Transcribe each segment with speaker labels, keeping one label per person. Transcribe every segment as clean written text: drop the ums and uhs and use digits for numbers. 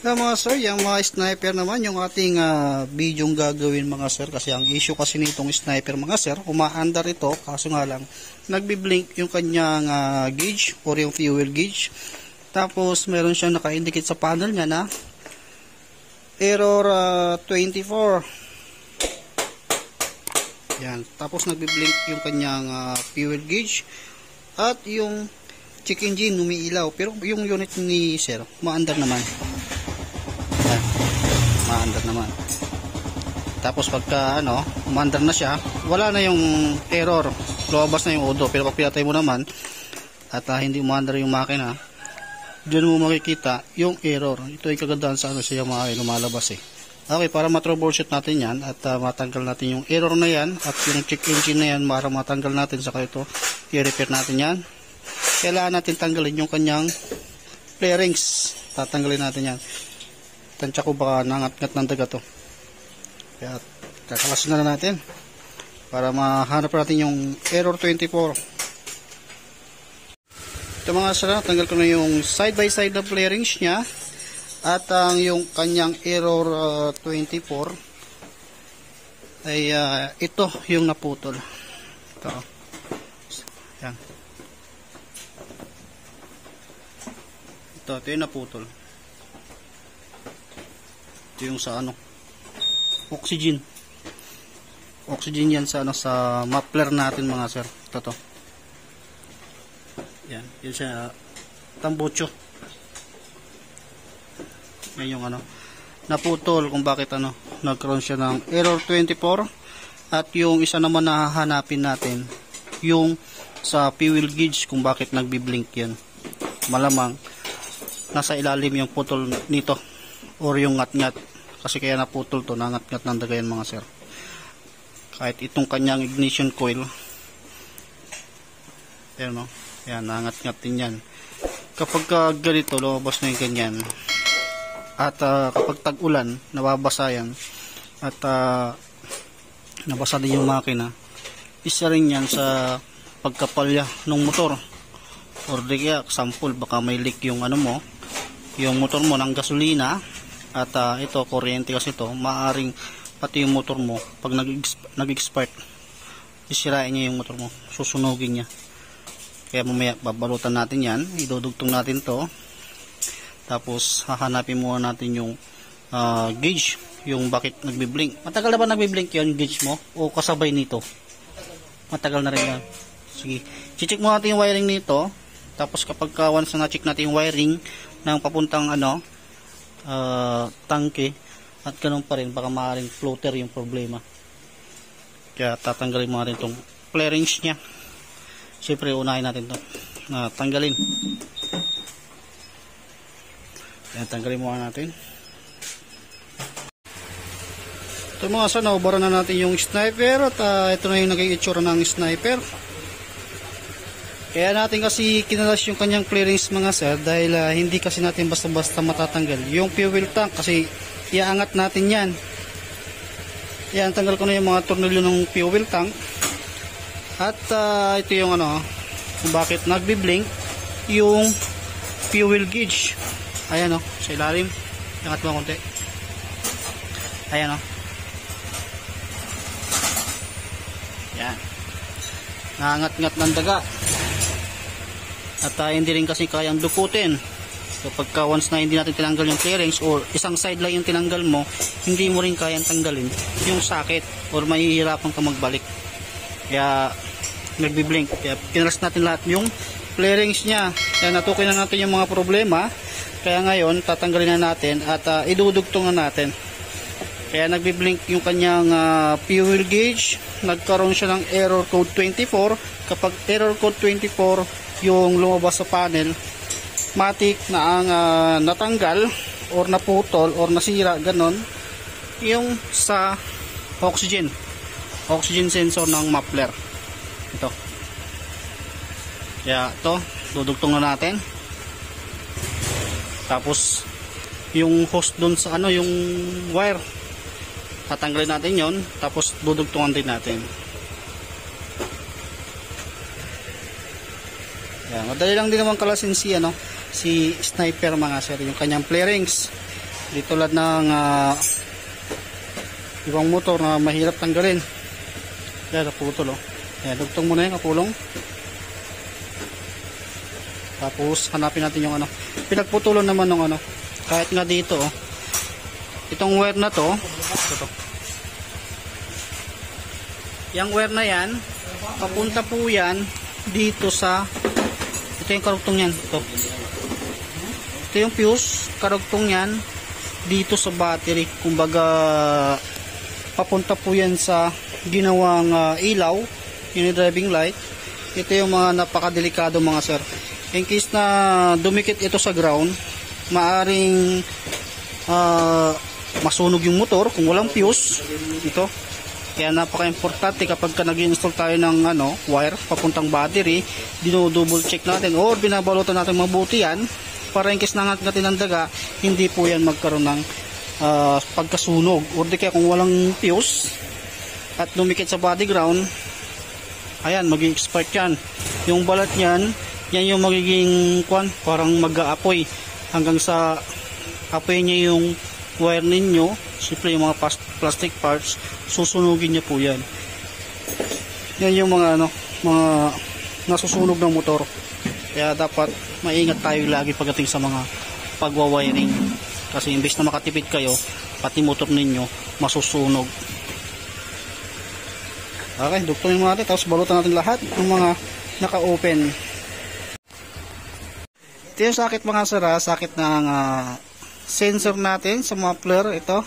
Speaker 1: Mga sir, yung mga sniper naman, yung ating video gagawin mga sir, kasi ang issue kasi nitong sniper mga sir, umaandar ito, kaso nga lang, nagbi-blink yung kanyang gauge or yung fuel gauge. Tapos meron siyang naka-indicate sa panel niya na error 24. Yan, tapos nagbi-blink yung kanyang fuel gauge at yung check engine umiilaw, pero yung unit ni sir, umaandar naman. Yan, umaandar naman. Tapos pagka umaandar na siya, wala na yung error, lumabas na yung odo. Pero pag pinatay mo naman at hindi umaandar yung makina, diyan mo makikita yung error. Ito ay kagandahan sa sa Yamaha, lumalabas eh. Okay, para ma-troubleshoot natin yan at matanggal natin yung error na yan at yung check engine na yan, para matanggal natin, saka ito i-repair natin yan. Kailangan natin tanggalin yung kanyang play rings. Tatanggalin natin yan. Tansya ko baka nangat-ngat ng daga to. Kaya kakalasin na natin para mahanap natin yung error 24. Ito mga sir, tanggal ko na yung side by side na play rings nya at yung kanyang error 24 ay ito yung naputol. Ito. Yan. Ito yung naputol. Ito yung sa oxygen yan sa sa muffler natin mga sir. Ito yan, yun siya tambucho. Yan yung naputol, kung bakit nagkaroon siya ng error 24. At yung isa naman na hahanapin natin, yung sa fuel gauge, kung bakit nagbi-blink yan. Malamang nasa ilalim yung putol nito or yung ngat-ngat, kasi kaya naputol to, nangat-ngat ng daga yan mga sir. Kahit itong kanyang ignition coil, yan yan, nangat-ngat din yan. Kapag ganito, lumabas na yung ganyan, at kapag tag-ulan, nababasa yan at nabasa din yung makina, isa rin yan sa pagkapalya ng motor. Or di kaya, example, baka may leak yung yung motor mo ng gasolina. At ito, kuryente kasi ito, maaring pati yung motor mo, pag nag-expire, sisirain niya yung motor mo, susunugin niya. Kaya mamaya, babalutan natin yan, idudugtong natin to. Tapos, hahanapin muna natin yung gauge, yung bakit nagbi-blink. Matagal na ba nagbi-blink yung gauge mo? O kasabay nito? Matagal na rin yan. Sige, check muna natin yung wiring nito. Tapos, kapag once na check natin yung wiring ng papuntang tangke, at ganun pa rin, baka maaaring floater yung problema. Kaya tatanggalin mo natin itong play rings nya. Siyempre unahin natin ito tanggalin. Kaya tanggalin muna natin ito mga sir. Naubara na natin yung sniper at ito na yung naging itsura ng sniper. Kaya natin kasi kinalas yung kanyang clearance mga sir, dahil hindi kasi natin basta-basta matatanggal yung fuel tank, kasi iaangat natin yan. Yan, tanggal ko na yung mga tornilyo ng fuel tank. At ito yung kung bakit nagbi-blink yung fuel gauge. Ayan sa ilalim. Angat mo konti. Ayan yan, nangat-ngat ng daga. At hindi rin kasi kayang dukutin. Kapag once na hindi natin tinanggal yung clearings or isang side lang yung tinanggal mo, hindi mo rin kayang tanggalin yung socket or mahihirapan ka magbalik. Kaya nagbi-blink. Kaya kinalas natin lahat yung clearings nya. Kaya natukoy na natin yung mga problema. Kaya ngayon tatanggalin na natin at idudugtong na natin. Kaya nagbi-blink yung kanyang fuel gauge. Nagkaroon siya ng error code 24. Kapag error code 24 yung lumabas sa panel, matik na ang natanggal or naputol or nasira, ganon yung sa oxygen sensor ng muffler. Ito. Kaya ito, dudugtong na natin. Tapos yung hose dun sa yung wire, tatanggalin natin yon. Tapos dudugtungan din natin. Yan, madali lang din naman kalasin si sniper mga sir, yung kanyang play rings. Di tulad ng ibang motor na mahirap tanggalin. Yan, naputol oh. Yan, dugtong muna yung kapulong. Tapos hanapin natin yung ano. Pinagputulon naman ng ano. Kahit nga dito oh. Itong wire na to. Ito. Yung wire na yan, papunta po yan dito sa, ito yung karugtong yan. Ito yung fuse, karugtong yan dito sa battery. Kumbaga papunta po yan sa ginawang ilaw, yung driving light. Ito yung mga napakadelikado mga sir. In case na dumikit ito sa ground, maaring masunog yung motor kung walang fuse. Ito. Kaya napaka-importante kapag nag-install tayo ng wire papuntang battery, dino-double check natin or binabalutan natin mabuti yan para in case nangat natin ng daga, hindi po yan magkaroon ng pagkasunog. Or di kaya kung walang fuse at lumikit sa body ground, ayan, mag-expire yan. Yung balat yan, yan yung magiging parang mag-aapoy hanggang sa apoy niya yung wire ninyo. Siyempre yung mga plastic parts, susunugin niya po yan. Yan yung mga mga nasusunog ng motor. Kaya dapat maingat tayo lagi pagdating sa mga pagwa-wiring. Kasi imbes na makatipid kayo, pati motor ninyo masusunog. Okay, dugtongin mo natin, tapos balutan natin lahat ng mga naka-open. Ito yung sakit mga sira, sakit ng sensor natin sa muffler ito.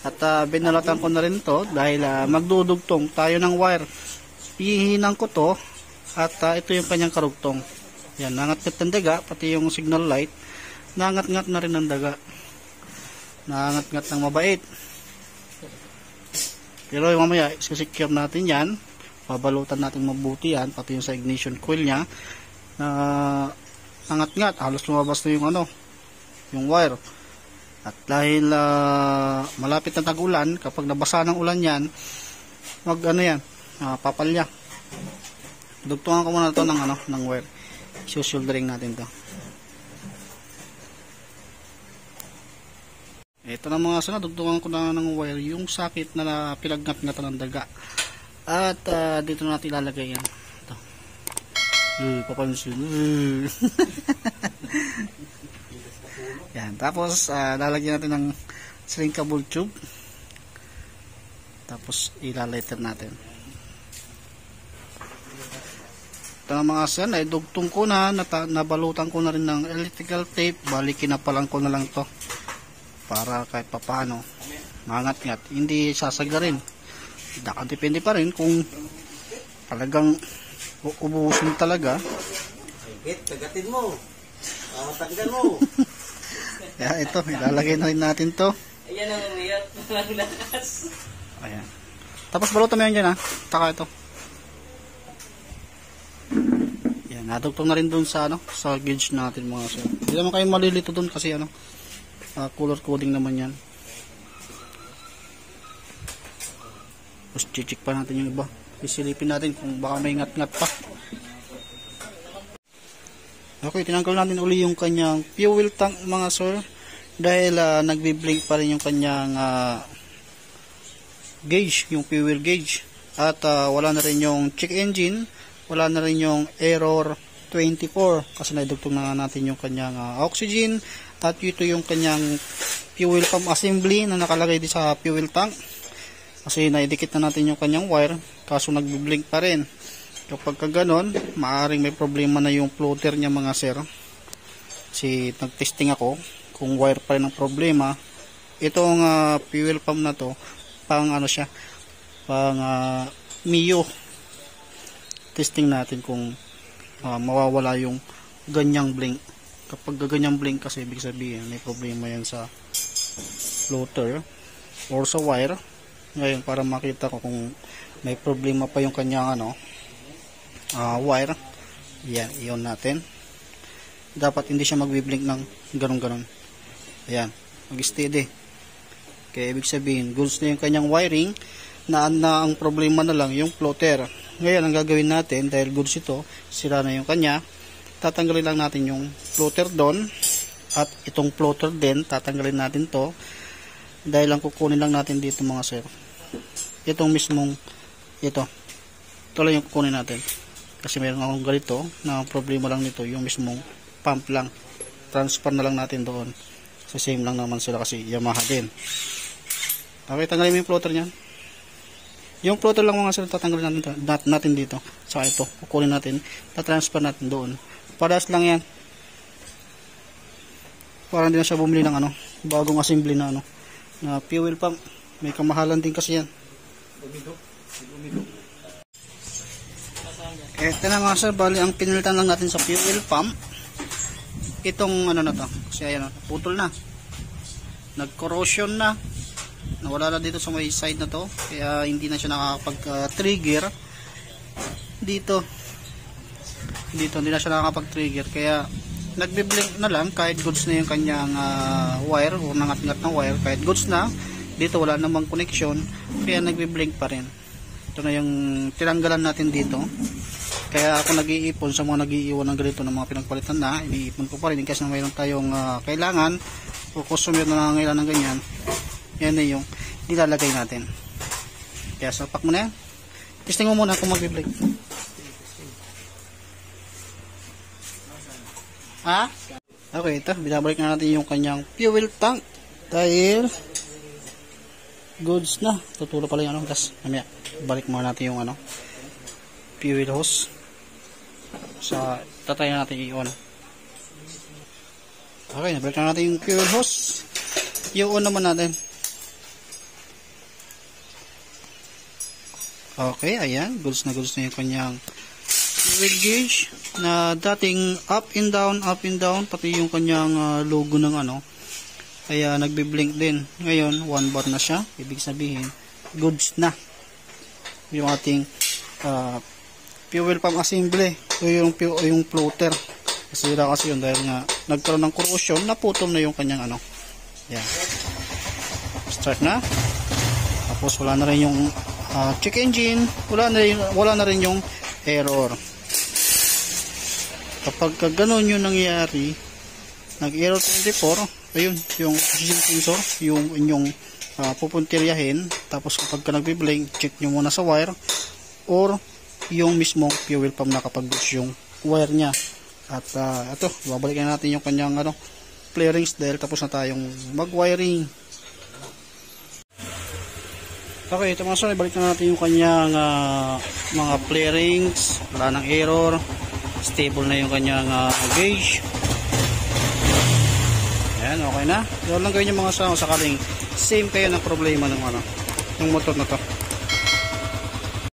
Speaker 1: At binalatan ko na rin to dahil magdudugtong tayo ng wire. Hihinang ko to at ito yung kanyang karugtong. Yan, nangat-ngat ng daga, pati yung signal light, nangat-ngat na rin ng daga. Nangat-ngat ng mabait. Pero yung mamaya, secure natin yan. Babalutan natin mabuti yan, pati yung sa ignition coil nya. Nangat-ngat, halos lumabas na yung yung wire. At dahil malapit na tag-ulan, kapag nabasa ng ulan yan, papalya. Dugtungan ko muna ito ng wire. Susoldering natin to. Ito na mga sana, dugtungan ko na ng wire yung sakit na pinagnat-ngatan ng daga. At dito natin ilalagay yan. Ito. Papansin. Yan, tapos lalagyan natin ng shrinkable tube. Tapos ilalighter natin. Ito na mga sen, ay dugtong ko na, nabalutan ko na rin ng electrical tape. Bali kinapalan ko na lang to para kahit papaano mangat-ngat, hindi sasagarin. Depende pa rin kung talagang ubusin talaga.
Speaker 2: Tagatin mo. Matagdan mo.
Speaker 1: Kaya ito, ilalagay na rin natin to.
Speaker 2: Ayan ang umiyak. Walang lakas.
Speaker 1: Ayan. Tapos balutan mo yan dyan ha. Taka ito. Ayan, nadugtong na rin dun sa sa gauge natin mga sir. Hindi naman kayo malilito dun kasi color coding naman yan. Tapos check pa natin yung iba. Isilipin natin kung baka may ngat-ngat pa. Okay, tinanggal natin uli yung kanyang fuel tank mga sir. Dahil nagbi-blink pa rin yung kanyang gauge, yung fuel gauge. At wala na rin yung check engine. Wala na rin yung error 24. Kasi naidugtong na natin yung kanyang oxygen. At ito yung kanyang fuel pump assembly na nakalagay din sa fuel tank. Kasi naidikit na natin yung kanyang wire. Kaso nagbi-blink pa rin. Kapag ganon, maaaring may problema na yung floater niya mga sir. Kasi nag-testing ako kung wire pa rin ang problema. Itong fuel pump na to, pang siya, pang Mio. Testing natin kung mawawala yung ganyang blink. Kapag ganyang blink kasi ibig sabihin may problema yan sa floater or sa wire. Ngayon para makita ko kung may problema pa yung kanyang wire, yan, iyon natin. Dapat hindi siya magbi-blink ng ganun-ganun. Ayan, mag-steady. Kaya ibig sabihin, goods na yung kanyang wiring, na ang problema na lang yung floater. Ngayon, ang gagawin natin, dahil goods ito, sira na yung kanya, tatanggalin lang natin yung floater doon, At itong floater din, tatanggalin natin to dahil lang kukunin lang natin dito mga sir. Itong mismong ito lang yung kukunin natin kasi meron akong ganito na problema lang nito, yung mismong pump lang, transfer na lang natin doon. So same lang naman sila kasi Yamaha din. Okay, tanggalin mo yung floater nyan. Yung floater lang mga sir, tatanggalin natin dito. Saka ito, kukunin natin, tatransfer natin doon. Parehas lang yan. Parang hindi na siya bumili ng bagong assembly na na fuel pump. May kamahalan din kasi yan. Ito na mga sir, bali ang pinilitan lang natin sa fuel pump. Itong na to. Kasi ayan, putol na. Nag-corrosion na. Nawala na dito sa may side na to. Kaya hindi na siya nakakapag-trigger. Dito hindi na siya nakakapag-trigger. Kaya nagbi-blink na lang kahit goods na yung kanyang wire o nangat-ngat na wire, kahit goods na dito wala namang connection, kaya nagbi-blink pa rin. Ito na yung tinanggalan natin dito. Kaya ako nag-iipon sa mga nag-iiwan ng ganito ng mga pinagpalitan na, iniipon ko pa rin kasi mayroon tayong kailangan o customer na nangangailangan ng ganyan. Yan na yung nilalagay natin. Kaya salpak mo na yan. Testing mo muna kung magbi-blink. Okay, ito, binabalik na natin yung kanyang fuel tank dahil goods na. Tutulo pala yung tapos mamaya balik muna natin yung fuel hose. Tatry na natin i-on. Okay, nabalik na natin yung fuel hose. I-on naman natin. Okay, ayan, goods na yung kanyang fuel gauge na dating up and down, pati yung kanyang logo ng kaya nagbi-blink din. Ngayon 1 bar na siya, ibig sabihin goods na yung ating fuel pump assembly. So yung floater kasira kasi yun dahil nga nagkaroon ng corrosion, naputol na yung kanyang yan. Start na, tapos wala na rin yung check engine, wala na rin yung error. Kapag gano'n yung nangyayari, nag-error 24, ayun, yung oxygen sensor, yung inyong pupuntiryahin. Tapos kapag nagbi-blink, check nyo muna sa wire or yung mismong fuel pump na kapag yung wire nya. At ito, babalikan natin yung kanyang flarings dahil tapos na tayong mag-wiring. Okay, ito mga sir, ibalik na natin yung kanyang mga flarings, wala ng error. Stable na yung kanyang gauge. Ayan, okay na. Doon lang gawin yung mga sakaling same kayo ng problema ng motor na to.